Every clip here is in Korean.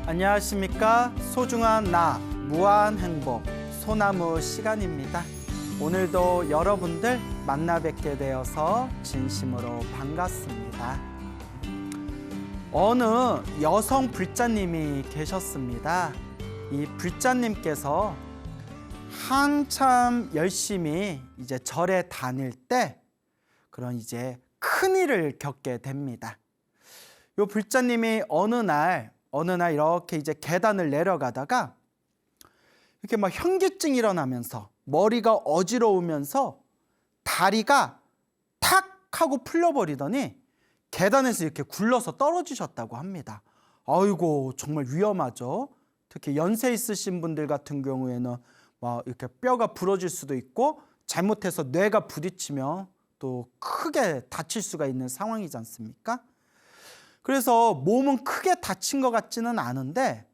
안녕하십니까. 소중한 나 무한 행복 소나무 시간입니다. 오늘도 여러분들 만나 뵙게 되어서 진심으로 반갑습니다. 어느 여성 불자님이 계셨습니다. 이 불자님께서 한참 열심히 이제 절에 다닐 때 그런 이제 큰 일을 겪게 됩니다. 요 불자님이 어느 날 이렇게 이제 계단을 내려가다가 이렇게 막 현기증이 일어나면서 머리가 어지러우면서 다리가 탁 하고 풀려버리더니 계단에서 이렇게 굴러서 떨어지셨다고 합니다. 아이고, 정말 위험하죠. 특히 연세 있으신 분들 같은 경우에는 막 이렇게 뼈가 부러질 수도 있고 잘못해서 뇌가 부딪히면 또 크게 다칠 수가 있는 상황이지 않습니까? 그래서 몸은 크게 다친 것 같지는 않은데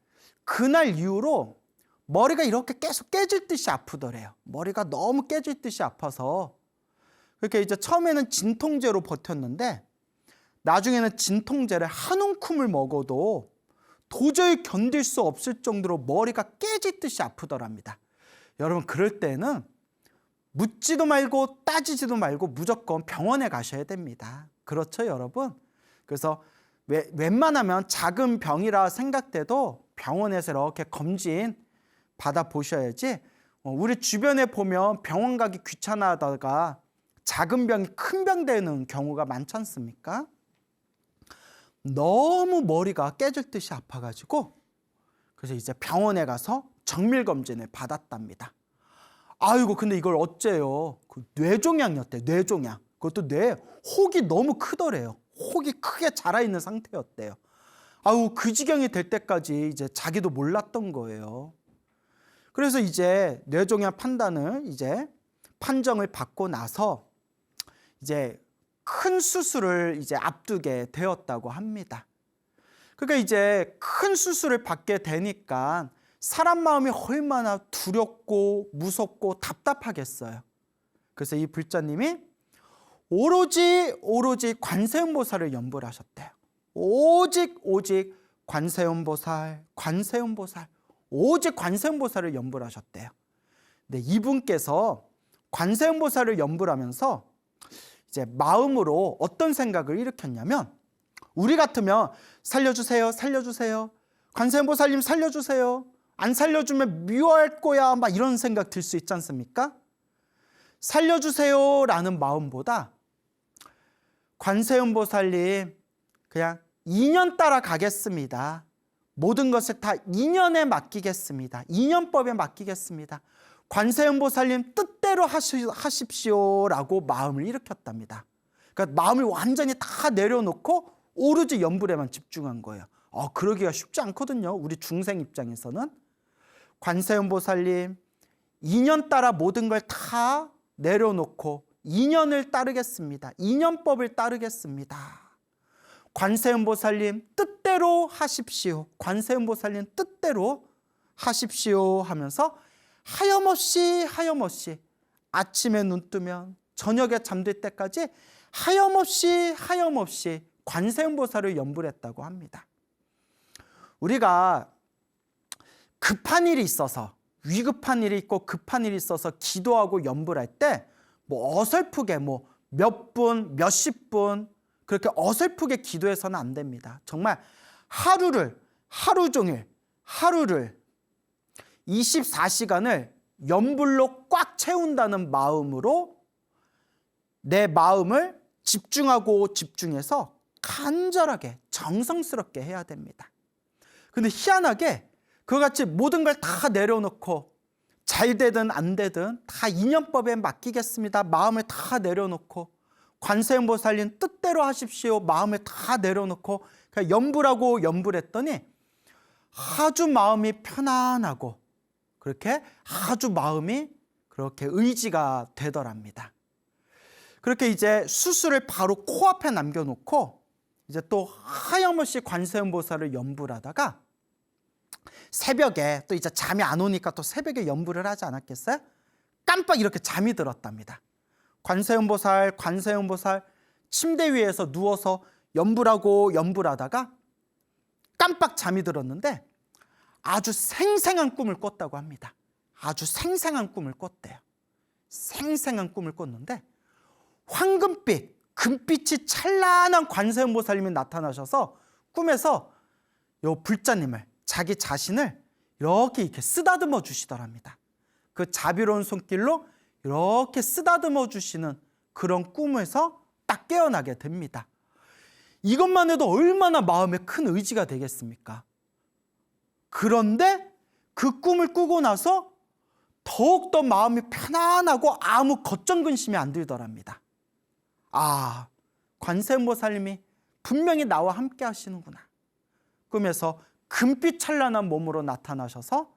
그날 이후로 머리가 이렇게 계속 깨질 듯이 아프더래요. 머리가 너무 깨질 듯이 아파서 그렇게 이제 처음에는 진통제로 버텼는데 나중에는 진통제를 한 움큼을 먹어도 도저히 견딜 수 없을 정도로 머리가 깨질 듯이 아프더랍니다. 여러분, 그럴 때는 묻지도 말고 따지지도 말고 무조건 병원에 가셔야 됩니다. 그렇죠, 여러분? 그래서 웬만하면 작은 병이라 생각돼도 병원에서 이렇게 검진 받아보셔야지, 우리 주변에 보면 병원 가기 귀찮아하다가 작은 병이 큰 병 되는 경우가 많지 않습니까? 너무 머리가 깨질 듯이 아파가지고 그래서 이제 병원에 가서 정밀검진을 받았답니다. 아이고, 근데 이걸 어째요? 그 뇌종양이었대, 뇌종양. 그것도 뇌 혹이 너무 크더래요. 혹이 크게 자라있는 상태였대요. 아우, 그 지경이 될 때까지 이제 자기도 몰랐던 거예요. 그래서 이제 뇌종양 판정을 받고 나서 이제 큰 수술을 이제 앞두게 되었다고 합니다. 그러니까 이제 큰 수술을 받게 되니까 사람 마음이 얼마나 두렵고 무섭고 답답하겠어요. 그래서 이 불자님이 오로지 관세음보살을 염불 하셨대요. 오직 관세음보살, 오직 관세음보살을 염불 하셨대요. 근데 이분께서 관세음보살을 염불하면서 이제 마음으로 어떤 생각을 일으켰냐면, 우리 같으면 살려주세요, 관세음보살님 살려주세요, 안 살려주면 미워할 거야, 막 이런 생각 들 수 있지 않습니까? 살려주세요라는 마음보다 관세음보살님 그냥 인연 따라 가겠습니다. 모든 것을 다 인연에 맡기겠습니다. 인연법에 맡기겠습니다. 관세음보살님 뜻대로 하십시오라고 마음을 일으켰답니다. 그러니까 마음을 완전히 다 내려놓고 오로지 염불에만 집중한 거예요. 그러기가 쉽지 않거든요. 우리 중생 입장에서는. 관세음보살님, 인연 따라 모든 걸 다 내려놓고 인연을 따르겠습니다. 인연법을 따르겠습니다. 관세음보살님 뜻대로 하십시오. 관세음보살님 뜻대로 하십시오 하면서 하염없이 아침에 눈 뜨면 저녁에 잠들 때까지 하염없이 관세음보살을 염불했다고 합니다. 우리가 급한 일이 있어서, 위급한 일이 있고 급한 일이 있어서 기도하고 염불할 때 어설프게 몇 분, 몇십 분 그렇게 어설프게 기도해서는 안 됩니다. 정말 하루 종일 24시간을 염불로 꽉 채운다는 마음으로 내 마음을 집중해서 간절하게 정성스럽게 해야 됩니다. 근데 희한하게 그같이 모든 걸 다 내려놓고 잘 되든 안 되든 다 인연법에 맡기겠습니다. 마음을 다 내려놓고 관세음보살님 뜻대로 하십시오. 마음을 다 내려놓고 그냥 염불했더니 아주 마음이 편안하고 그렇게 아주 마음이 그렇게 의지가 되더랍니다. 그렇게 이제 수술을 바로 코앞에 남겨놓고 이제 또 하염없이 관세음보살을 염불하다가 새벽에 또 이제 잠이 안 오니까 또 새벽에 염불을 하지 않았겠어요? 깜빡 이렇게 잠이 들었답니다. 관세음보살 침대 위에서 누워서 염불하다가 깜빡 잠이 들었는데 아주 생생한 꿈을 꿨다고 합니다. 아주 생생한 꿈을 꿨대요. 생생한 꿈을 꿨는데 황금빛, 금빛이 찬란한 관세음보살님이 나타나셔서 꿈에서 요 불자님을, 자기 자신을 이렇게 쓰다듬어 주시더랍니다. 그 자비로운 손길로 이렇게 쓰다듬어 주시는 그런 꿈에서 딱 깨어나게 됩니다. 이것만 해도 얼마나 마음에 큰 의지가 되겠습니까? 그런데 그 꿈을 꾸고 나서 더욱더 마음이 편안하고 아무 걱정 근심이 안 들더랍니다. 아, 관세음보살님이 분명히 나와 함께 하시는구나. 꿈에서 금빛 찬란한 몸으로 나타나셔서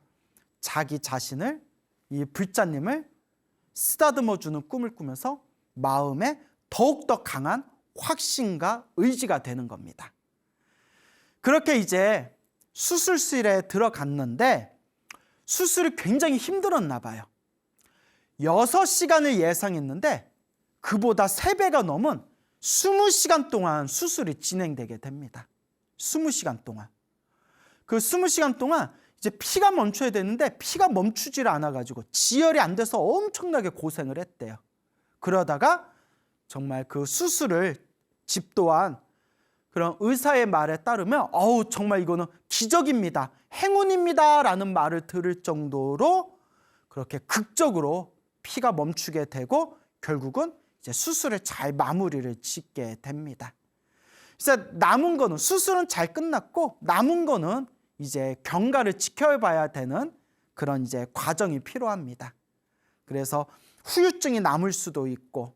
자기 자신을, 이 불자님을 쓰다듬어 주는 꿈을 꾸면서 마음에 더욱더 강한 확신과 의지가 되는 겁니다. 그렇게 이제 수술실에 들어갔는데 수술이 굉장히 힘들었나 봐요. 6시간을 예상했는데 그보다 3배가 넘은 20시간 동안 수술이 진행되게 됩니다. 20시간 동안. 그 20시간 동안 이제 피가 멈춰야 되는데 피가 멈추질 않아가지고 지혈이 안 돼서 엄청나게 고생을 했대요. 그러다가 정말 그 수술을 집도한 그런 의사의 말에 따르면 정말 이거는 기적입니다, 행운입니다 라는 말을 들을 정도로 그렇게 극적으로 피가 멈추게 되고 결국은 이제 수술을 잘 마무리를 짓게 됩니다. 그래서 남은 거는, 수술은 잘 끝났고 남은 거는 이제 경과를 지켜봐야 되는 그런 이제 과정이 필요합니다. 그래서 후유증이 남을 수도 있고,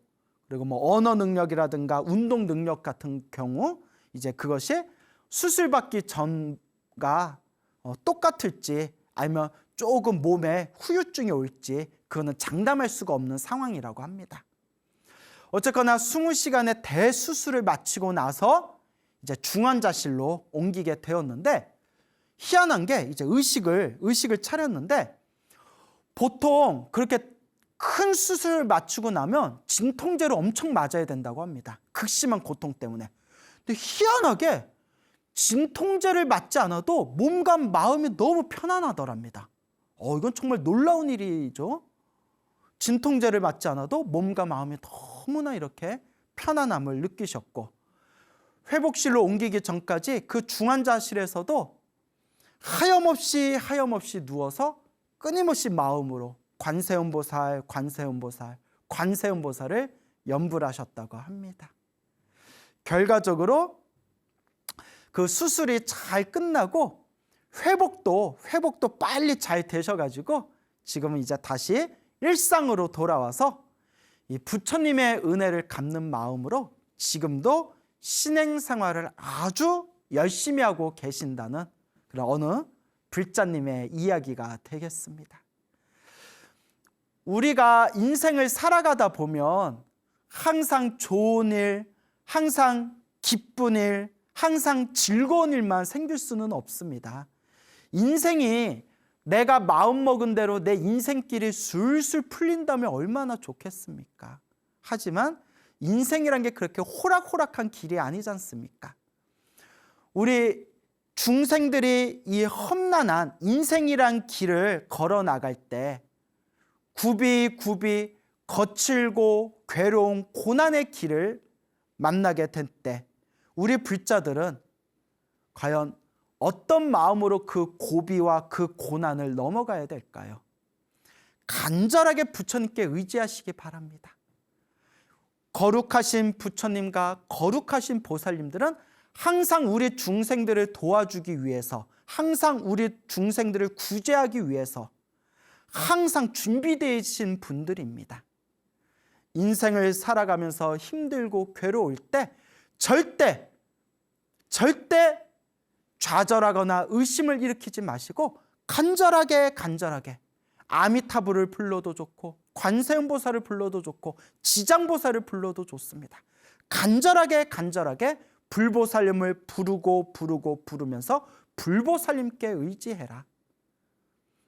그리고 뭐 언어 능력이라든가 운동 능력 같은 경우 이제 그것이 수술받기 전과 똑같을지 아니면 조금 몸에 후유증이 올지 그거는 장담할 수가 없는 상황이라고 합니다. 어쨌거나 20시간의 대수술을 마치고 나서 이제 중환자실로 옮기게 되었는데, 희한한 게 이제 의식을 차렸는데, 보통 그렇게 큰 수술을 마치고 나면 진통제를 엄청 맞아야 된다고 합니다. 극심한 고통 때문에. 근데 희한하게 진통제를 맞지 않아도 몸과 마음이 너무 편안하더랍니다. 이건 정말 놀라운 일이죠. 진통제를 맞지 않아도 몸과 마음이 너무나 이렇게 편안함을 느끼셨고, 회복실로 옮기기 전까지 그 중환자실에서도 하염없이 누워서 끊임없이 마음으로 관세음보살, 관세음보살, 관세음보살을 염불 하셨다고 합니다. 결과적으로 그 수술이 잘 끝나고 회복도 빨리 잘 되셔가지고 지금은 이제 다시 일상으로 돌아와서 이 부처님의 은혜를 갚는 마음으로 지금도 신행생활을 아주 열심히 하고 계신다는 그런 어느 불자님의 이야기가 되겠습니다. 우리가 인생을 살아가다 보면 항상 좋은 일, 항상 기쁜 일, 항상 즐거운 일만 생길 수는 없습니다. 인생이 내가 마음먹은 대로 내 인생길이 술술 풀린다면 얼마나 좋겠습니까? 하지만 인생이란 게 그렇게 호락호락한 길이 아니지 않습니까? 우리 중생들이 이 험난한 인생이란 길을 걸어 나갈 때 굽이 거칠고 괴로운 고난의 길을 만나게 될 때 우리 불자들은 과연 어떤 마음으로 그 고비와 그 고난을 넘어가야 될까요? 간절하게 부처님께 의지하시기 바랍니다. 거룩하신 부처님과 거룩하신 보살님들은 항상 우리 중생들을 도와주기 위해서, 항상 우리 중생들을 구제하기 위해서 항상 준비되신 분들입니다. 인생을 살아가면서 힘들고 괴로울 때 절대 좌절하거나 의심을 일으키지 마시고 간절하게 아미타불을 불러도 좋고 관세음보살을 불러도 좋고 지장보살을 불러도 좋습니다. 간절하게 불보살님을 부르면서 불보살님께 의지해라.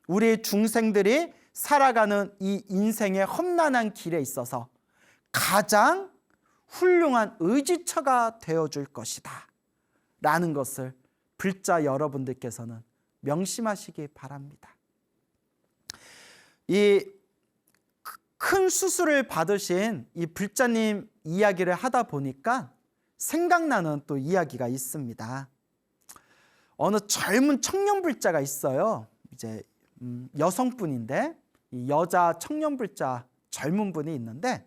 우리 중생들이 살아가는 이 인생의 험난한 길에 있어서 가장 훌륭한 의지처가 되어줄 것이다 라는 것을 불자 여러분들께서는 명심하시기 바랍니다. 이 큰 수술을 받으신 이 불자님 이야기를 하다 보니까 생각나는 또 이야기가 있습니다. 어느 젊은 청년 불자가 있어요. 이제 여성분인데 이 여자 청년 불자 젊은 분이 있는데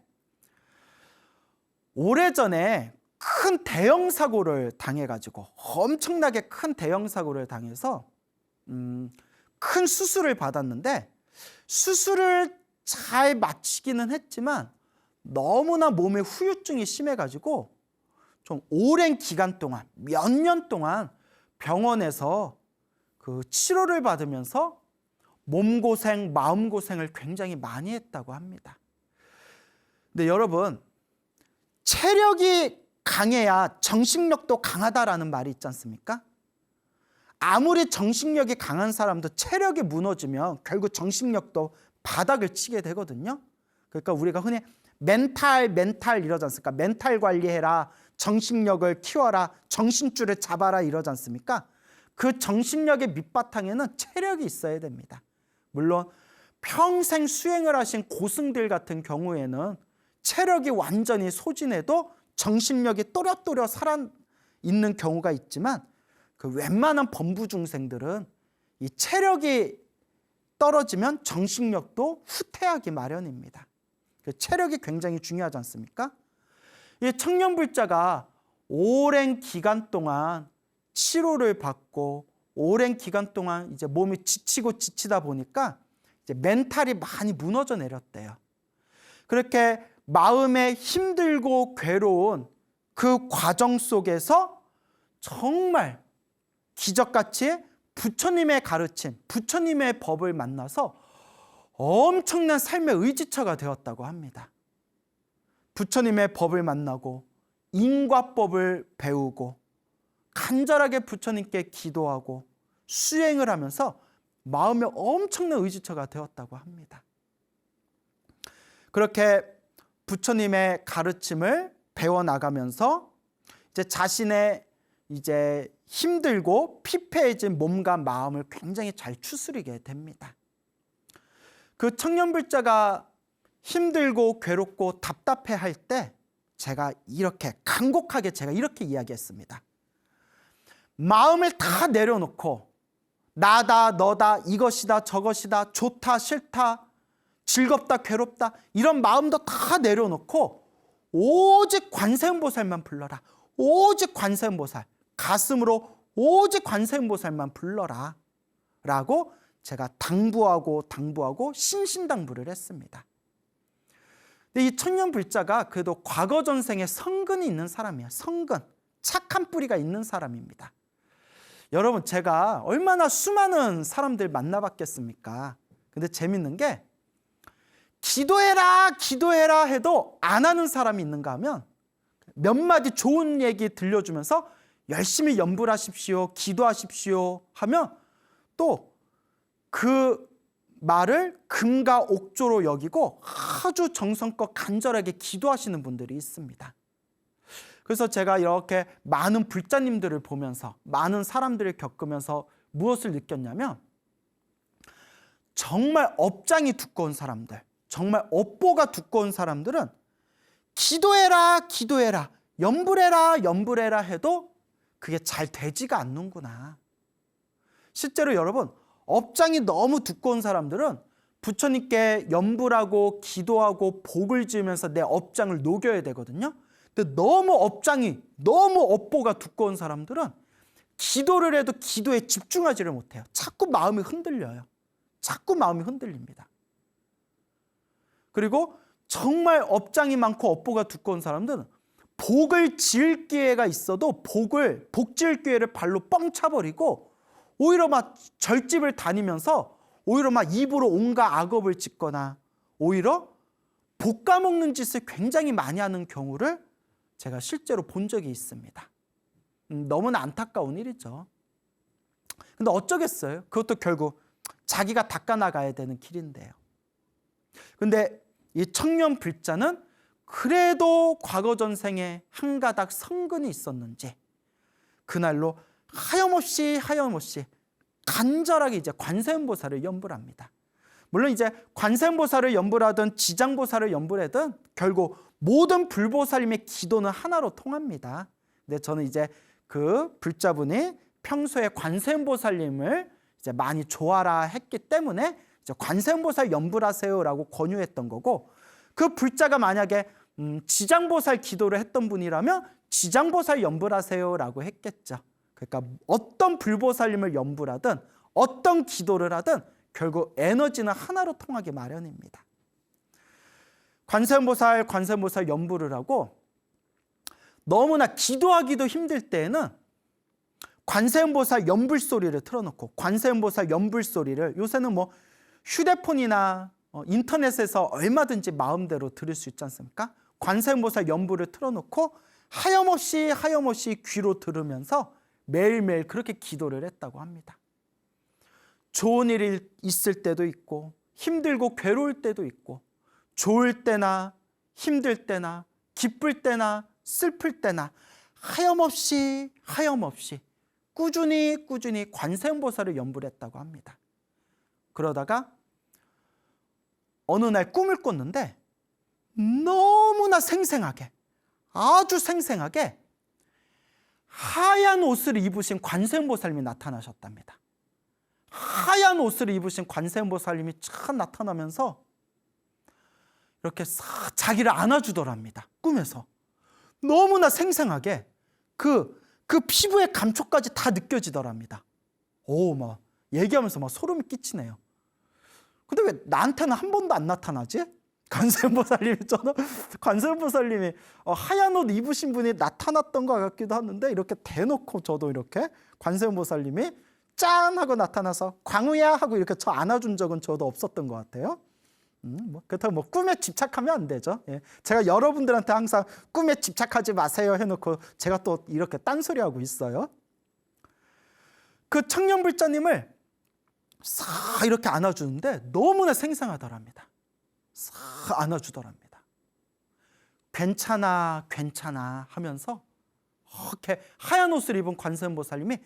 오래전에 큰 대형 사고를 당해가지고 엄청나게 큰 대형 사고를 당해서 큰 수술을 받았는데 수술을 잘 마치기는 했지만 너무나 몸에 후유증이 심해가지고 좀 오랜 기간 동안 몇 년 동안 병원에서 그 치료를 받으면서 몸고생, 마음고생을 굉장히 많이 했다고 합니다. 근데 여러분, 체력이 강해야 정신력도 강하다라는 말이 있지 않습니까? 아무리 정신력이 강한 사람도 체력이 무너지면 결국 정신력도 바닥을 치게 되거든요. 그러니까 우리가 흔히 멘탈 이러지 않습니까? 멘탈 관리해라, 정신력을 키워라, 정신줄을 잡아라 이러지 않습니까? 그 정신력의 밑바탕에는 체력이 있어야 됩니다. 물론 평생 수행을 하신 고승들 같은 경우에는 체력이 완전히 소진해도 정신력이 또렷또렷 살아있는 경우가 있지만 그 웬만한 범부 중생들은 이 체력이 떨어지면 정신력도 후퇴하기 마련입니다. 체력이 굉장히 중요하지 않습니까? 이 청년불자가 오랜 기간 동안 치료를 받고 오랜 기간 동안 이제 몸이 지치다 보니까 이제 멘탈이 많이 무너져 내렸대요. 그렇게 마음에 힘들고 괴로운 그 과정 속에서 정말 기적같이 부처님의 가르침, 부처님의 법을 만나서 엄청난 삶의 의지처가 되었다고 합니다. 부처님의 법을 만나고 인과법을 배우고 간절하게 부처님께 기도하고 수행을 하면서 마음에 엄청난 의지처가 되었다고 합니다. 그렇게 부처님의 가르침을 배워나가면서 이제 자신의 이제 힘들고 피폐해진 몸과 마음을 굉장히 잘 추스리게 됩니다. 그 청년불자가 힘들고 괴롭고 답답해할 때 제가 이렇게 간곡하게 제가 이렇게 이야기했습니다. 마음을 다 내려놓고 나다 너다 이것이다 저것이다 좋다 싫다 즐겁다 괴롭다 이런 마음도 다 내려놓고 오직 관세음보살만 불러라. 오직 관세음보살. 가슴으로 오직 관세음보살만 불러라 라고 제가 당부하고 신신당부를 했습니다. 근데 이 청년불자가 그래도 과거 전생에 성근이 있는 사람이에요. 성근, 착한 뿌리가 있는 사람입니다. 여러분, 제가 얼마나 수많은 사람들 만나봤겠습니까? 근데 재밌는 게 기도해라 해도 안 하는 사람이 있는가 하면 몇 마디 좋은 얘기 들려주면서 열심히 염불하십시오, 기도하십시오 하면 또 그 말을 금과 옥조로 여기고 아주 정성껏 간절하게 기도하시는 분들이 있습니다. 그래서 제가 이렇게 많은 불자님들을 보면서 많은 사람들을 겪으면서 무엇을 느꼈냐면 정말 업장이 두꺼운 사람들, 정말 업보가 두꺼운 사람들은 기도해라 염불해라 해도 그게 잘 되지가 않는구나. 실제로 여러분, 업장이 너무 두꺼운 사람들은 부처님께 염불하고 기도하고 복을 지으면서 내 업장을 녹여야 되거든요. 근데 너무 업보가 두꺼운 사람들은 기도를 해도 기도에 집중하지를 못해요. 자꾸 마음이 흔들려요. 자꾸 마음이 흔들립니다. 그리고 정말 업장이 많고 업보가 두꺼운 사람들은 복을 지을 기회가 있어도 복 지을 기회를 발로 뻥 차버리고 오히려 막 절집을 다니면서 오히려 막 입으로 온갖 악업을 짓거나 오히려 복 까먹는 짓을 굉장히 많이 하는 경우를 제가 실제로 본 적이 있습니다. 너무나 안타까운 일이죠. 근데 어쩌겠어요. 그것도 결국 자기가 닦아나가야 되는 길인데요. 근데 이 청년불자는 그래도 과거 전생에 한 가닥 성근이 있었는지 그날로 하염없이 간절하게 이제 관세음보살을 염불 합니다. 물론 이제 관세음보살을 염불하든 지장보살을 염불하든 결국 모든 불보살님의 기도는 하나로 통합니다. 근데 저는 이제 그 불자분이 평소에 관세음보살님을 이제 많이 좋아라 했기 때문에 이제 관세음보살 염불하세요라고 권유했던 거고, 그 불자가 만약에 지장보살 기도를 했던 분이라면 지장보살 염불하세요라고 했겠죠. 그러니까 어떤 불보살님을 염불하든 어떤 기도를 하든 결국 에너지는 하나로 통하기 마련입니다. 관세음보살 염불을 하고, 너무나 기도하기도 힘들 때에는 관세음보살 염불소리를 틀어놓고, 관세음보살 염불소리를 요새는 뭐 휴대폰이나 인터넷에서 얼마든지 마음대로 들을 수 있지 않습니까? 관세음보살 염불을 틀어놓고 하염없이 귀로 들으면서 매일매일 그렇게 기도를 했다고 합니다. 좋은 일이 있을 때도 있고 힘들고 괴로울 때도 있고, 좋을 때나 힘들 때나 기쁠 때나 슬플 때나 하염없이 꾸준히 관세음보살을 염불했다고 합니다. 그러다가 어느 날 꿈을 꿨는데 너무나 생생하게, 아주 생생하게 하얀 옷을 입으신 관세음보살님이 나타나셨답니다. 하얀 옷을 입으신 관세음보살님이 참 나타나면서 이렇게 싹 자기를 안아주더랍니다. 꿈에서. 너무나 생생하게 그 피부의 감촉까지 다 느껴지더랍니다. 막 얘기하면서 막 소름이 끼치네요. 근데 왜 나한테는 한 번도 안 나타나지? 관세음보살님이 하얀 옷 입으신 분이 나타났던 것 같기도 하는데, 이렇게 대놓고 저도 이렇게 관세음보살님이 짠 하고 나타나서 광우야 하고 이렇게 저 안아준 적은 저도 없었던 것 같아요. 그렇다고 뭐 꿈에 집착하면 안 되죠. 예. 제가 여러분들한테 항상 꿈에 집착하지 마세요 해놓고 제가 또 이렇게 딴소리하고 있어요. 그 청년불자님을 싹 이렇게 안아주는데 너무나 생생하더랍니다. 싹 안아주더랍니다. 괜찮아 하면서 이렇게 하얀 옷을 입은 관세음보살님이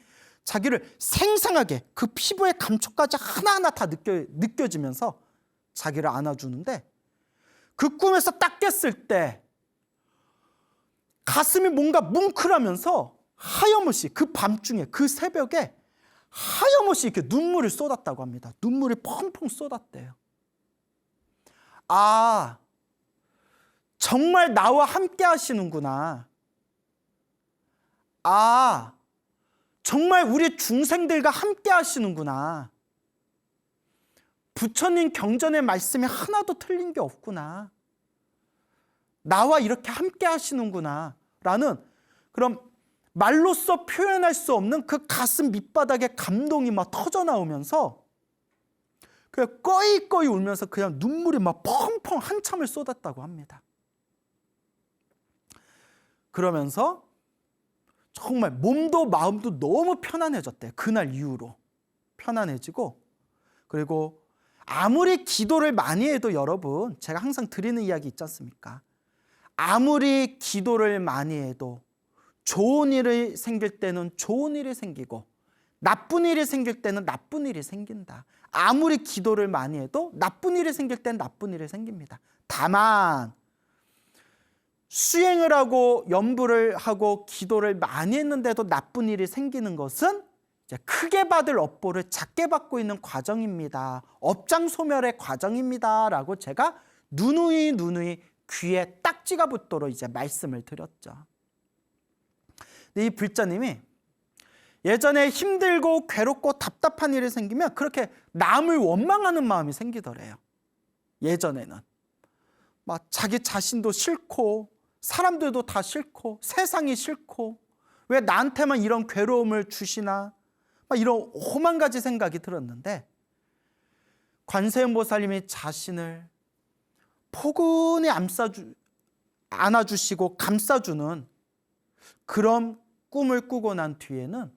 자기를 생생하게 그 피부의 감촉까지 하나하나 다 느껴지면서 자기를 안아주는데, 그 꿈에서 딱 깼을 때 가슴이 뭔가 뭉클하면서 하염없이 그 밤중에 그 새벽에 하염없이 이렇게 눈물을 쏟았다고 합니다. 눈물이 펑펑 쏟았대요. 아, 정말 나와 함께 하시는구나. 아, 정말 우리 중생들과 함께 하시는구나. 부처님 경전의 말씀이 하나도 틀린 게 없구나. 나와 이렇게 함께 하시는구나 라는 그런 말로써 표현할 수 없는 그 가슴 밑바닥에 감동이 막 터져 나오면서 그냥 꺼이꺼이 울면서 그냥 눈물이 막 펑펑 한참을 쏟았다고 합니다. 그러면서 정말 몸도 마음도 너무 편안해졌대요. 그날 이후로 편안해지고, 그리고 아무리 기도를 많이 해도 여러분, 제가 항상 드리는 이야기 있지 않습니까? 아무리 기도를 많이 해도 좋은 일이 생길 때는 좋은 일이 생기고 나쁜 일이 생길 때는 나쁜 일이 생긴다. 아무리 기도를 많이 해도 나쁜 일이 생길 때는 나쁜 일이 생깁니다. 다만 수행을 하고 염불을 하고 기도를 많이 했는데도 나쁜 일이 생기는 것은 이제 크게 받을 업보를 작게 받고 있는 과정입니다. 업장소멸의 과정입니다 라고 제가 누누이 귀에 딱지가 붙도록 이제 말씀을 드렸죠. 이 불자님이 예전에 힘들고 괴롭고 답답한 일이 생기면 그렇게 남을 원망하는 마음이 생기더래요. 예전에는 막 자기 자신도 싫고 사람들도 다 싫고 세상이 싫고 왜 나한테만 이런 괴로움을 주시나, 막 이런 오만 가지 생각이 들었는데, 관세음보살님이 자신을 포근히 안아주시고 감싸주는 그런 꿈을 꾸고 난 뒤에는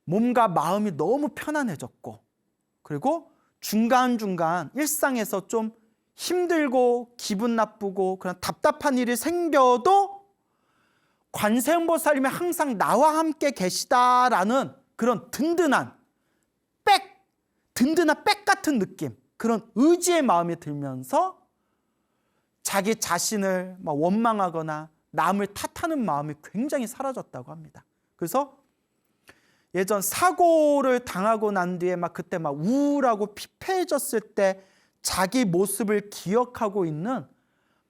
몸과 마음이 너무 편안해졌고, 그리고 중간중간 일상에서 좀 힘들고 기분 나쁘고 그런 답답한 일이 생겨도 관세음보살님이 항상 나와 함께 계시다라는 그런 든든한 든든한 백 같은 느낌, 그런 의지의 마음이 들면서 자기 자신을 막 원망하거나 남을 탓하는 마음이 굉장히 사라졌다고 합니다. 그래서 예전 사고를 당하고 난 뒤에 막 그때 막 우울하고 피폐해졌을 때 자기 모습을 기억하고 있는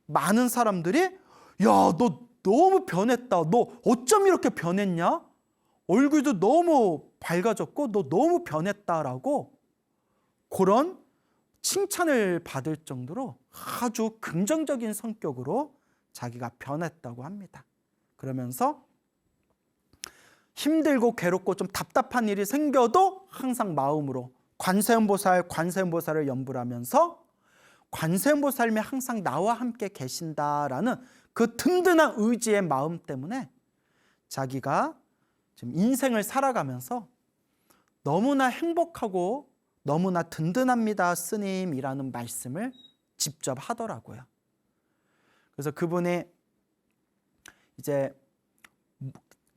많은 사람들이, 야, 너 너무 변했다. 너 어쩜 이렇게 변했냐? 얼굴도 너무 밝아졌고 너 너무 변했다라고 그런 칭찬을 받을 정도로 아주 긍정적인 성격으로 자기가 변했다고 합니다. 그러면서 힘들고 괴롭고 좀 답답한 일이 생겨도 항상 마음으로 관세음보살을 염불 하면서 관세음보살님이 항상 나와 함께 계신다라는 그 든든한 의지의 마음 때문에 자기가 지금 인생을 살아가면서 너무나 행복하고 너무나 든든합니다, 스님이라는 말씀을 직접 하더라고요. 그래서 그분이 이제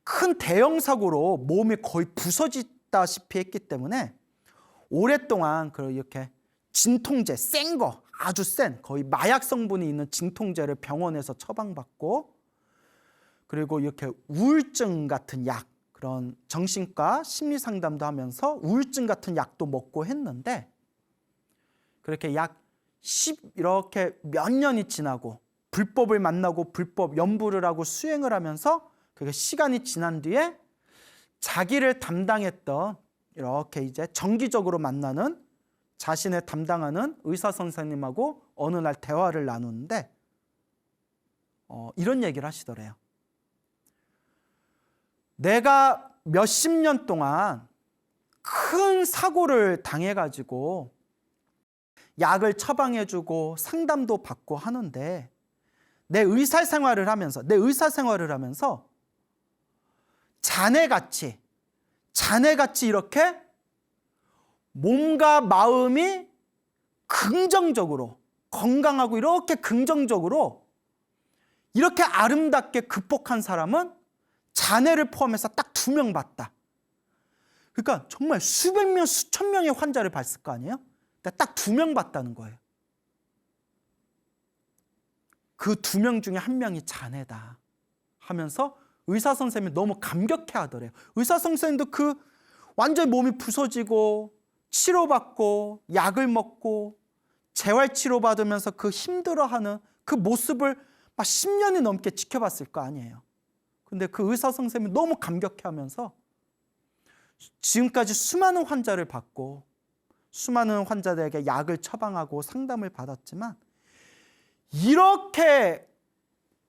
큰 대형 사고로 몸이 거의 부서지다시피 했기 때문에 오랫동안 이렇게 진통제, 센 거, 아주 센 거의 마약 성분이 있는 진통제를 병원에서 처방받고, 그리고 이렇게 우울증 같은 약, 그런 정신과 심리 상담도 하면서 우울증 같은 약도 먹고 했는데, 그렇게 이렇게 몇 년이 지나고 불법을 만나고 불법 연부를 하고 수행을 하면서 그 시간이 지난 뒤에 자기를 담당했던, 이렇게 이제 정기적으로 만나는 자신을 담당하는 의사 선생님하고 어느 날 대화를 나누는데 이런 얘기를 하시더래요. 내가 몇십 년 동안 큰 사고를 당해가지고 약을 처방해주고 상담도 받고 하는데 내 의사 생활을 하면서 자네같이 이렇게 몸과 마음이 긍정적으로, 건강하고 이렇게 긍정적으로 이렇게 아름답게 극복한 사람은 자네를 포함해서 딱 2명 봤다. 그러니까 정말 수백 명, 수천 명의 환자를 봤을 거 아니에요? 딱 2명 봤다는 거예요. 그 2명 중에 1명이 자네다 하면서 의사 선생님이 너무 감격해 하더래요. 의사 선생님도 완전히 몸이 부서지고 치료받고 약을 먹고 재활치료받으면서 힘들어하는 그 모습을 막 10년이 넘게 지켜봤을 거 아니에요. 근데 그 의사 선생님이 너무 감격해 하면서 지금까지 수많은 환자를 받고 수많은 환자들에게 약을 처방하고 상담을 받았지만 이렇게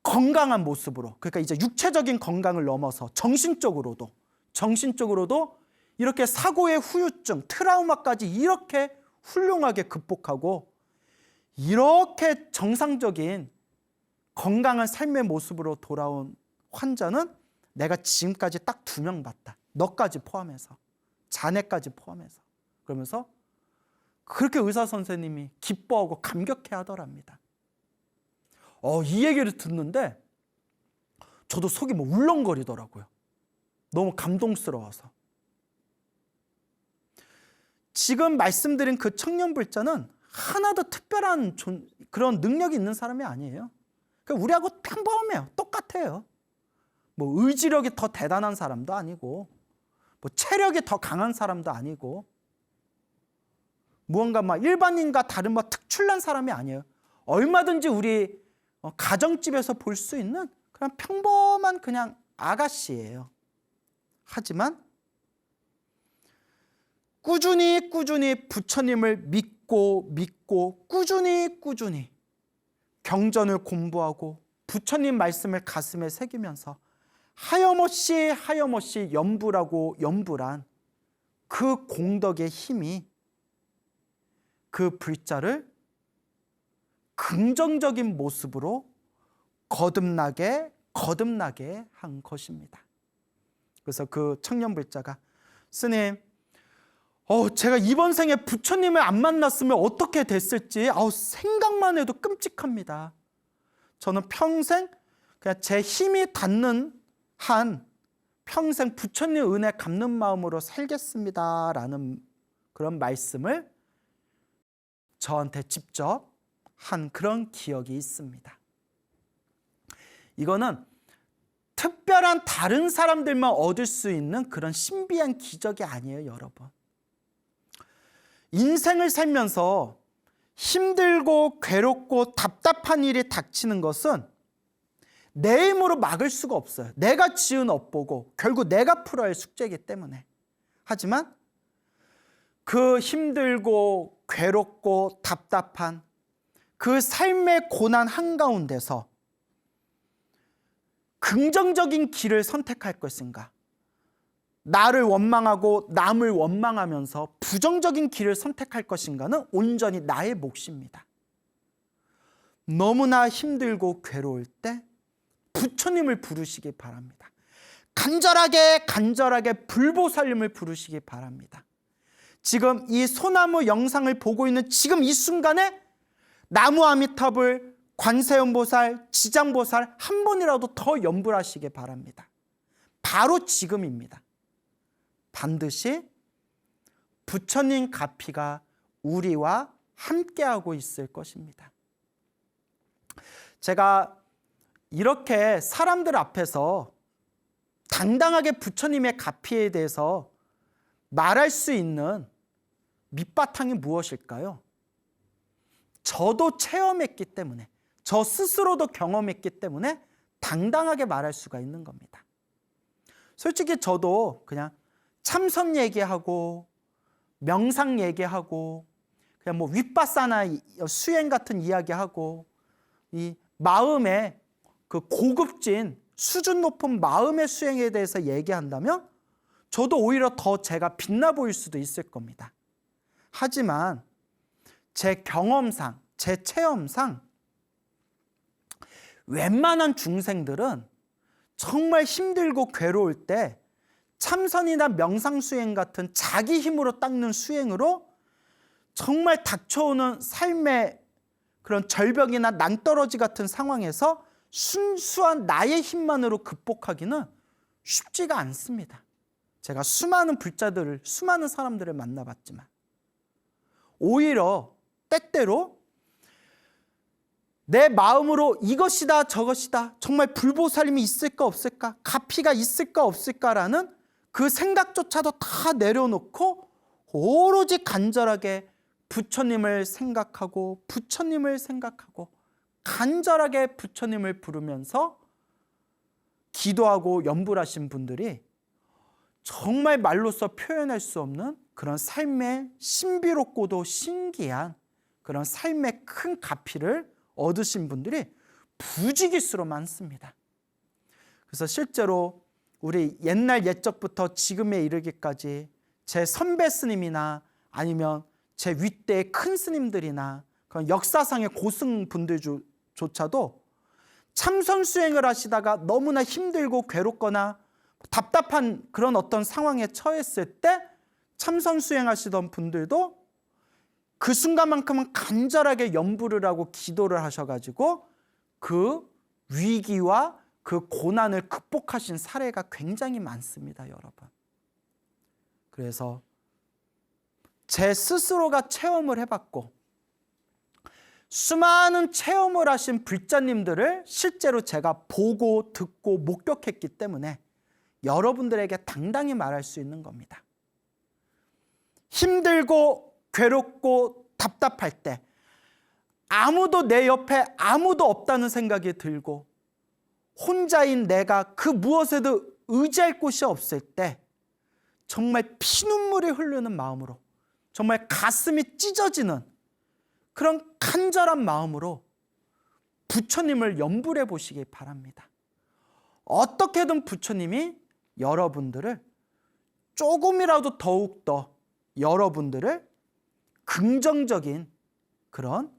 건강한 모습으로, 그러니까 이제 육체적인 건강을 넘어서 정신적으로도 이렇게 사고의 후유증, 트라우마까지 이렇게 훌륭하게 극복하고 이렇게 정상적인 건강한 삶의 모습으로 돌아온 환자는 내가 지금까지 딱 2명 봤다. 너까지 포함해서, 자네까지 포함해서. 그러면서 그렇게 의사 선생님이 기뻐하고 감격해 하더랍니다. 이 얘기를 듣는데 저도 속이 울렁거리더라고요. 너무 감동스러워서. 지금 말씀드린 그 청년불자는 하나도 특별한 그런 능력이 있는 사람이 아니에요. 그러니까 우리하고 평범해요. 똑같아요. 의지력이 더 대단한 사람도 아니고 체력이 더 강한 사람도 아니고 무언가 일반인과 다른 특출난 사람이 아니에요. 얼마든지 우리 가정집에서 볼 수 있는 그냥 평범한 그냥 아가씨예요. 하지만 꾸준히 부처님을 믿고 꾸준히 경전을 공부하고 부처님 말씀을 가슴에 새기면서 하염없이 연불한 그 공덕의 힘이 그 불자를 긍정적인 모습으로 거듭나게 한 것입니다. 그래서 그 청년 불자가, 스님, 제가 이번 생에 부처님을 안 만났으면 어떻게 됐을지 생각만 해도 끔찍합니다. 저는 평생 그냥 제 힘이 닿는 한 평생 부처님 은혜 갚는 마음으로 살겠습니다 라는 그런 말씀을 저한테 직접 한 그런 기억이 있습니다. 이거는 특별한 다른 사람들만 얻을 수 있는 그런 신비한 기적이 아니에요, 여러분. 인생을 살면서 힘들고 괴롭고 답답한 일이 닥치는 것은 내 힘으로 막을 수가 없어요. 내가 지은 업보고 결국 내가 풀어야 할 숙제이기 때문에. 하지만 그 힘들고 괴롭고 답답한 그 삶의 고난 한가운데서 긍정적인 길을 선택할 것인가, 나를 원망하고 남을 원망하면서 부정적인 길을 선택할 것인가는 온전히 나의 몫입니다. 너무나 힘들고 괴로울 때 부처님을 부르시기 바랍니다. 간절하게 불보살님을 부르시기 바랍니다. 지금 이 소나무 영상을 보고 있는 지금 이 순간에 나무 아미타불, 관세음보살, 지장보살 한 번이라도 더 염불하시기 바랍니다. 바로 지금입니다. 반드시 부처님 가피가 우리와 함께하고 있을 것입니다. 제가 이렇게 사람들 앞에서 당당하게 부처님의 가피에 대해서 말할 수 있는 밑바탕이 무엇일까요? 저도 체험했기 때문에, 저 스스로도 경험했기 때문에 당당하게 말할 수가 있는 겁니다. 솔직히 저도 그냥 참선 얘기하고 명상 얘기하고 그냥 뭐 윗바사나 수행 같은 이야기하고 이 마음의 그 고급진 수준 높은 마음의 수행에 대해서 얘기한다면 저도 오히려 더 제가 빛나 보일 수도 있을 겁니다. 하지만 제 경험상, 제 체험상 웬만한 중생들은 정말 힘들고 괴로울 때 참선이나 명상수행 같은 자기 힘으로 닦는 수행으로 정말 닥쳐오는 삶의 그런 절벽이나 낭떠러지 같은 상황에서 순수한 나의 힘만으로 극복하기는 쉽지가 않습니다. 제가 수많은 불자들을, 수많은 사람들을 만나봤지만 오히려 때때로 내 마음으로 이것이다 저것이다, 정말 불보살님이 있을까 없을까, 가피가 있을까 없을까라는 그 생각조차도 다 내려놓고 오로지 간절하게 부처님을 생각하고 간절하게 부처님을 부르면서 기도하고 염불하신 분들이 정말 말로써 표현할 수 없는 그런 삶의 신비롭고도 신기한 그런 삶의 큰 가피를 얻으신 분들이 부지기수로 많습니다. 그래서 실제로 우리 옛날 옛적부터 지금에 이르기까지 제 선배 스님이나 아니면 제 윗대의 큰 스님들이나 그런 역사상의 고승분들조차도 참선 수행을 하시다가 너무나 힘들고 괴롭거나 답답한 그런 어떤 상황에 처했을 때 참선 수행하시던 분들도 그 순간만큼은 간절하게 염불을 하고 기도를 하셔가지고 그 위기와 그 고난을 극복하신 사례가 굉장히 많습니다, 여러분. 그래서 제 스스로가 체험을 해봤고 수많은 체험을 하신 불자님들을 실제로 제가 보고 듣고 목격했기 때문에 여러분들에게 당당히 말할 수 있는 겁니다. 힘들고 괴롭고 답답할 때 아무도 내 옆에 아무도 없다는 생각이 들고 혼자인 내가 그 무엇에도 의지할 곳이 없을 때 정말 피눈물이 흐르는 마음으로, 정말 가슴이 찢어지는 그런 간절한 마음으로 부처님을 염불해 보시기 바랍니다. 어떻게든 부처님이 여러분들을 조금이라도 더욱더 여러분들을 긍정적인 그런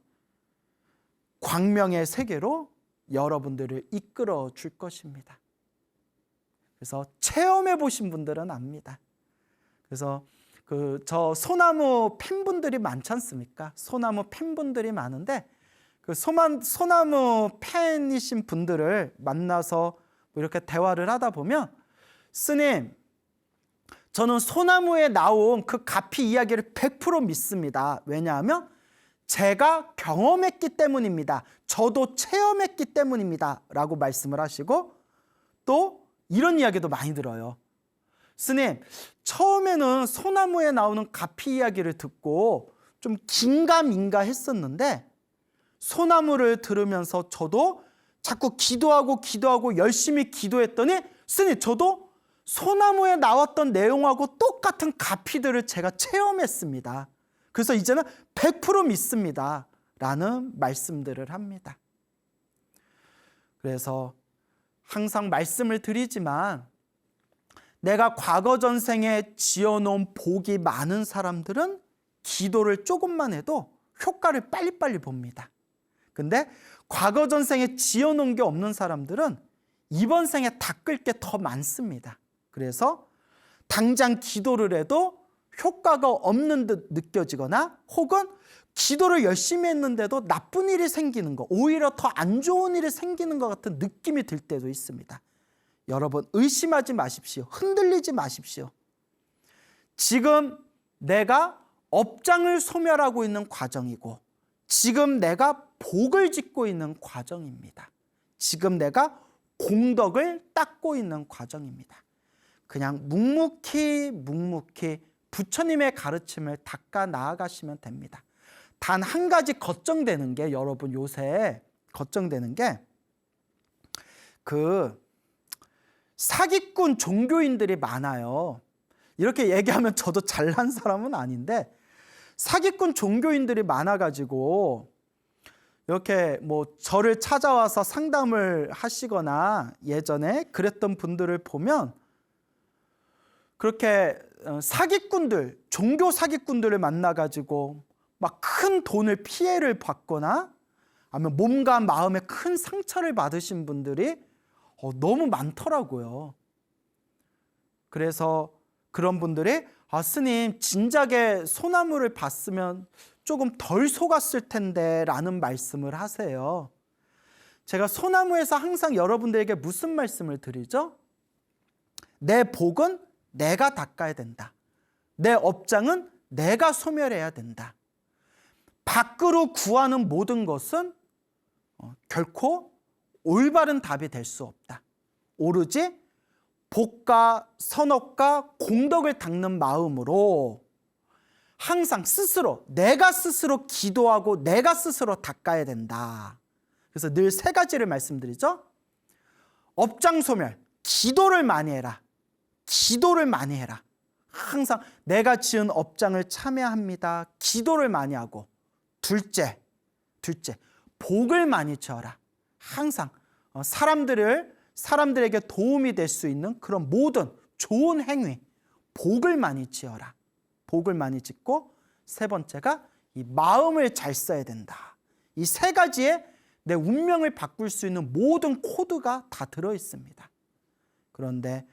광명의 세계로 여러분들을 이끌어 줄 것입니다. 그래서 체험해 보신 분들은 압니다. 그래서 저 소나무 팬분들이 많지 않습니까? 소나무 팬분들이 많은데 그 소나무 팬이신 분들을 만나서 이렇게 대화를 하다 보면 스님, 저는 소나무에 나온 그 가피 이야기를 100% 믿습니다. 왜냐하면 제가 경험했기 때문입니다. 저도 체험했기 때문입니다. 라고 말씀을 하시고 또 이런 이야기도 많이 들어요. 스님, 처음에는 소나무에 나오는 가피 이야기를 듣고 좀 긴가민가 했었는데 소나무를 들으면서 저도 자꾸 기도하고 열심히 기도했더니 스님, 저도 소나무에 나왔던 내용하고 똑같은 가피들을 제가 체험했습니다. 그래서 이제는 100% 믿습니다. 라는 말씀들을 합니다. 그래서 항상 말씀을 드리지만 내가 과거 전생에 지어놓은 복이 많은 사람들은 기도를 조금만 해도 효과를 빨리빨리 봅니다. 근데 과거 전생에 지어놓은 게 없는 사람들은 이번 생에 닦을 게 더 많습니다. 그래서 당장 기도를 해도 효과가 없는 듯 느껴지거나 혹은 기도를 열심히 했는데도 나쁜 일이 생기는 거, 오히려 더 안 좋은 일이 생기는 것 같은 느낌이 들 때도 있습니다. 여러분, 의심하지 마십시오. 흔들리지 마십시오. 지금 내가 업장을 소멸하고 있는 과정이고 지금 내가 복을 짓고 있는 과정입니다. 지금 내가 공덕을 닦고 있는 과정입니다. 그냥 묵묵히 부처님의 가르침을 닦아 나아가시면 됩니다. 단 한 가지 걱정되는 게, 여러분 요새 걱정되는 게 그 사기꾼 종교인들이 많아요. 이렇게 얘기하면 저도 잘난 사람은 아닌데 사기꾼 종교인들이 많아가지고 이렇게 뭐 저를 찾아와서 상담을 하시거나 예전에 그랬던 분들을 보면 그렇게 사기꾼들, 종교 사기꾼들을 만나가지고 막 큰 돈을 피해를 받거나 아니면 몸과 마음에 큰 상처를 받으신 분들이 너무 많더라고요. 그래서 그런 분들이 스님 진작에 소나무를 봤으면 조금 덜 속았을 텐데 라는 말씀을 하세요. 제가 소나무에서 항상 여러분들에게 무슨 말씀을 드리죠? 내 복은 내가 닦아야 된다. 내 업장은 내가 소멸해야 된다. 밖으로 구하는 모든 것은 결코 올바른 답이 될 수 없다. 오로지 복과 선업과 공덕을 닦는 마음으로 항상 스스로, 내가 스스로 기도하고 내가 스스로 닦아야 된다. 그래서 늘 세 가지를 말씀드리죠. 업장 소멸, 기도를 많이 해라. 기도를 많이 해라. 항상 내가 지은 업장을 참여합니다. 기도를 많이 하고 둘째, 복을 많이 지어라. 항상 사람들에게 도움이 될 수 있는 그런 모든 좋은 행위, 복을 많이 지어라. 복을 많이 짓고 세 번째가 이 마음을 잘 써야 된다. 이 세 가지에 내 운명을 바꿀 수 있는 모든 코드가 다 들어 있습니다. 그런데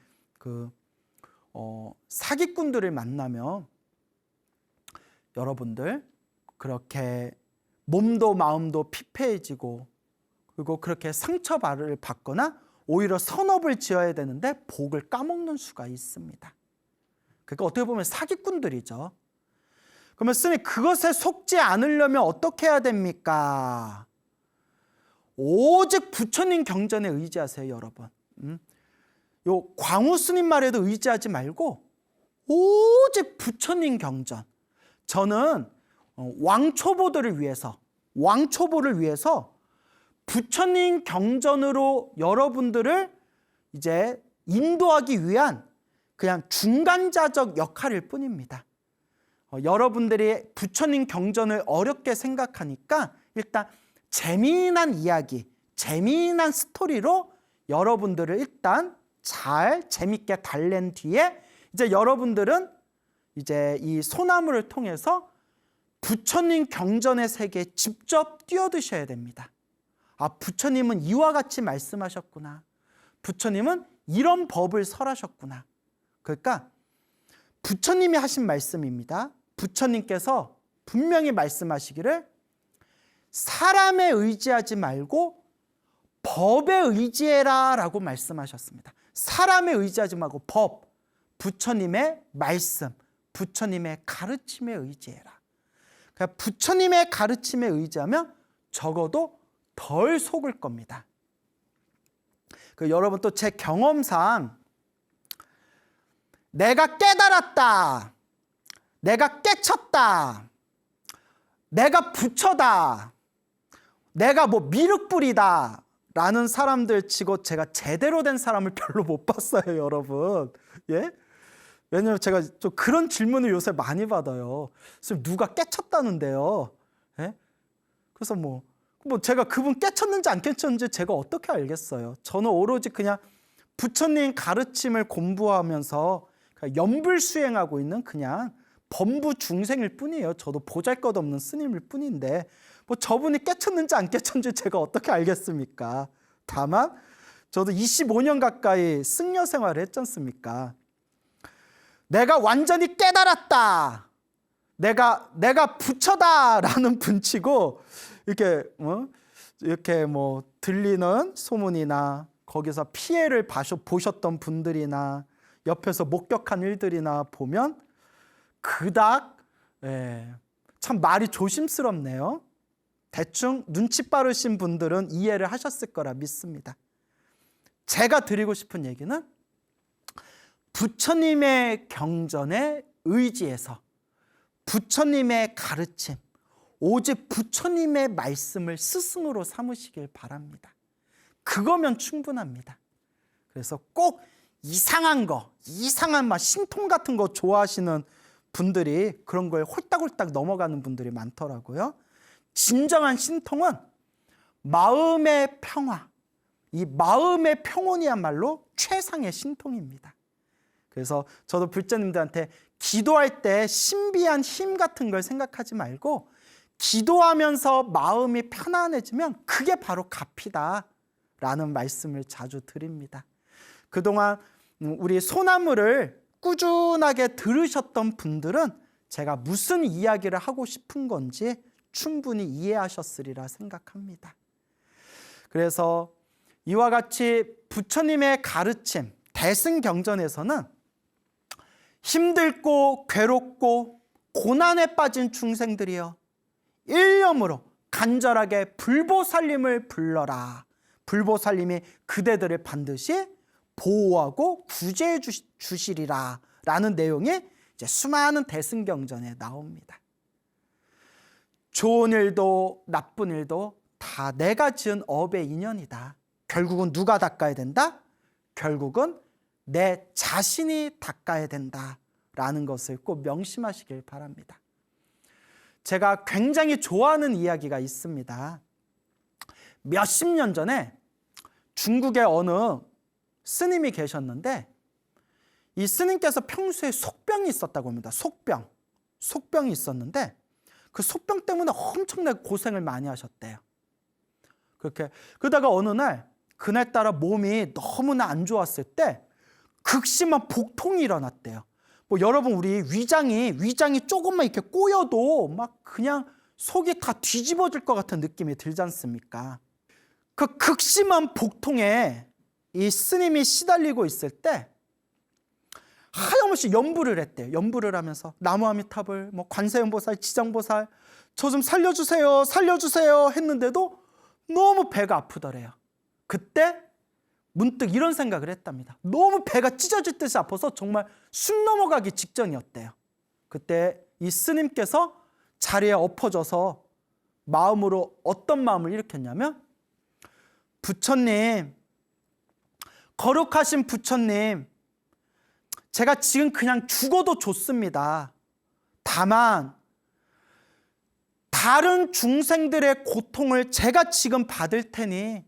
사기꾼들을 만나면 여러분들 그렇게 몸도 마음도 피폐해지고 그리고 그렇게 상처를 받거나 오히려 선업을 지어야 되는데 복을 까먹는 수가 있습니다. 그러니까 어떻게 보면 사기꾼들이죠. 그러면 스님, 그것에 속지 않으려면 어떻게 해야 됩니까? 오직 부처님 경전에 의지하세요, 여러분. 요 광우 스님 말에도 의지하지 말고 오직 부처님 경전. 저는 왕초보를 위해서 부처님 경전으로 여러분들을 이제 인도하기 위한 그냥 중간자적 역할일 뿐입니다. 여러분들이 부처님 경전을 어렵게 생각하니까 일단 재미난 이야기, 재미난 스토리로 여러분들을 일단 잘 재밌게 달랜 뒤에 이제 여러분들은 이제 이 소나무를 통해서 부처님 경전의 세계에 직접 뛰어드셔야 됩니다. 부처님은 이와 같이 말씀하셨구나. 부처님은 이런 법을 설하셨구나. 그러니까 부처님이 하신 말씀입니다. 부처님께서 분명히 말씀하시기를 사람에 의지하지 말고 법에 의지해라 라고 말씀하셨습니다. 사람에 의지하지 말고 부처님의 말씀, 부처님의 가르침에 의지해라. 그러니까 부처님의 가르침에 의지하면 적어도 덜 속을 겁니다. 여러분 또 제 경험상 내가 깨달았다, 내가 깨쳤다, 내가 부처다, 내가 뭐 미륵불이다 라는 사람들 치고 제가 제대로 된 사람을 별로 못 봤어요, 여러분. 예? 왜냐면 제가 좀 그런 질문을 요새 많이 받아요. 선생님, 누가 깨쳤다는데요? 예? 그래서 뭐 제가 그분 깨쳤는지 안 깨쳤는지 제가 어떻게 알겠어요? 저는 오로지 그냥 부처님 가르침을 공부하면서 연불 수행하고 있는 그냥 범부 중생일 뿐이에요. 저도 보잘것없는 스님일 뿐인데 뭐 저분이 깨쳤는지 안 깨쳤는지 제가 어떻게 알겠습니까? 다만 저도 25년 가까이 승려 생활을 했지 않습니까? 내가 완전히 깨달았다, 내가 부처다라는 분치고 이렇게 뭐 들리는 소문이나 거기서 피해를 보셨던 분들이나 옆에서 목격한 일들이나 보면 그닥 참 말이 조심스럽네요. 대충 눈치 빠르신 분들은 이해를 하셨을 거라 믿습니다. 제가 드리고 싶은 얘기는 부처님의 경전에 의지해서 부처님의 가르침, 오직 부처님의 말씀을 스승으로 삼으시길 바랍니다. 그거면 충분합니다. 그래서 꼭 이상한 막 신통 같은 거 좋아하시는 분들이 그런 거에 홀딱홀딱 넘어가는 분들이 많더라고요. 진정한 신통은 마음의 평화, 이 마음의 평온이야말로 최상의 신통입니다. 그래서 저도 불자님들한테 기도할 때 신비한 힘 같은 걸 생각하지 말고 기도하면서 마음이 편안해지면 그게 바로 가피다라는 말씀을 자주 드립니다. 그동안 우리 소나무를 꾸준하게 들으셨던 분들은 제가 무슨 이야기를 하고 싶은 건지 충분히 이해하셨으리라 생각합니다. 그래서 이와 같이 부처님의 가르침, 대승경전에서는 힘들고 괴롭고 고난에 빠진 중생들이여 일념으로 간절하게 불보살님을 불러라. 불보살님이 그대들을 반드시 보호하고 구제해 주시리라 라는 내용이 이제 수많은 대승경전에 나옵니다. 좋은 일도 나쁜 일도 다 내가 지은 업의 인연이다. 결국은 누가 닦아야 된다? 결국은 내 자신이 닦아야 된다라는 것을 꼭 명심하시길 바랍니다. 제가 굉장히 좋아하는 이야기가 있습니다. 몇십 년 전에 중국의 어느 스님이 계셨는데 이 스님께서 평소에 속병이 있었다고 합니다. 속병이 있었는데 그 속병 때문에 엄청나게 고생을 많이 하셨대요. 그러다가 어느 날 그날따라 몸이 너무나 안 좋았을 때 극심한 복통이 일어났대요. 뭐 여러분 우리 위장이 조금만 이렇게 꼬여도 막 그냥 속이 다 뒤집어질 것 같은 느낌이 들지 않습니까? 그 극심한 복통에 이 스님이 시달리고 있을 때 하염없이 연부를 했대요. 연부를 하면서 나무아미탑을 뭐 관세음보살, 지장보살 저 좀 살려주세요 했는데도 너무 배가 아프더래요. 그때 문득 이런 생각을 했답니다. 너무 배가 찢어질 듯이 아파서 정말 숨 넘어가기 직전이었대요. 그때 이 스님께서 자리에 엎어져서 마음으로 어떤 마음을 일으켰냐면 부처님, 거룩하신 부처님, 제가 지금 그냥 죽어도 좋습니다. 다만 다른 중생들의 고통을 제가 지금 받을 테니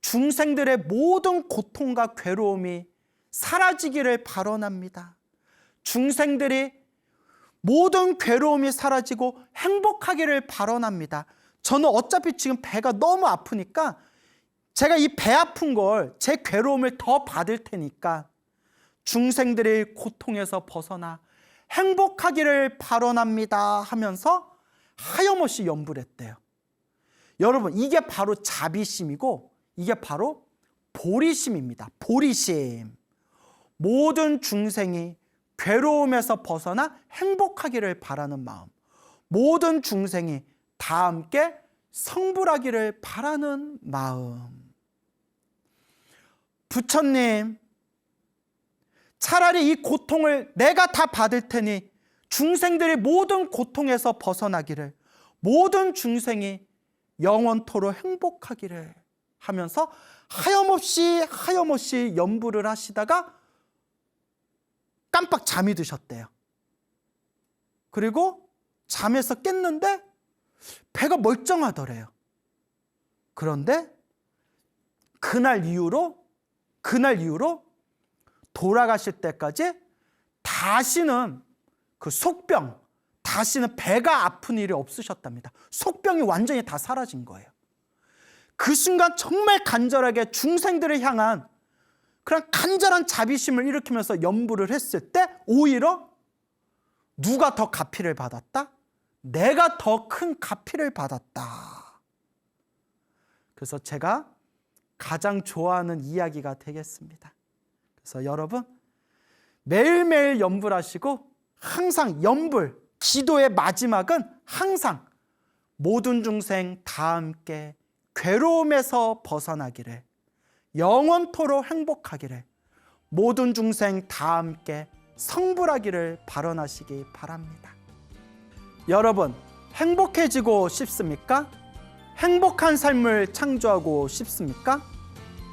중생들의 모든 고통과 괴로움이 사라지기를 바라옵니다. 중생들이 모든 괴로움이 사라지고 행복하기를 바라옵니다. 저는 어차피 지금 배가 너무 아프니까 제가 이 배 아픈 걸, 제 괴로움을 더 받을 테니까 중생들의 고통에서 벗어나 행복하기를 바라옵니다 하면서 하염없이 연부를 했대요. 여러분, 이게 바로 자비심이고 이게 바로 보리심입니다. 보리심. 모든 중생이 괴로움에서 벗어나 행복하기를 바라는 마음, 모든 중생이 다 함께 성불하기를 바라는 마음. 부처님, 차라리 이 고통을 내가 다 받을 테니 중생들이 모든 고통에서 벗어나기를, 모든 중생이 영원토록 행복하기를 하면서 하염없이 연부를 하시다가 깜빡 잠이 드셨대요. 그리고 잠에서 깼는데 배가 멀쩡하더래요. 그런데 그날 이후로 돌아가실 때까지 다시는 그 속병, 다시는 배가 아픈 일이 없으셨답니다. 속병이 완전히 다 사라진 거예요. 그 순간 정말 간절하게 중생들을 향한 그런 간절한 자비심을 일으키면서 연부를 했을 때 오히려 누가 더 가피를 받았다? 내가 더 큰 가피를 받았다. 그래서 제가 가장 좋아하는 이야기가 되겠습니다. 그래서 여러분, 매일매일 연불하시고 항상 연불, 기도의 마지막은 항상 모든 중생 다 함께 괴로움에서 벗어나기를, 영원토록 행복하기를, 모든 중생 다 함께 성불하기를 발언하시기 바랍니다. 여러분, 행복해지고 싶습니까? 행복한 삶을 창조하고 싶습니까?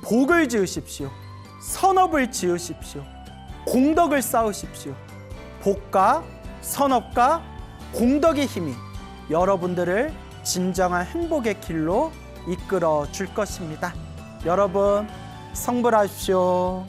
복을 지으십시오. 선업을 지으십시오. 공덕을 쌓으십시오. 복과 선업과 공덕의 힘이 여러분들을 진정한 행복의 길로 이끌어 줄 것입니다. 여러분, 성불하십시오.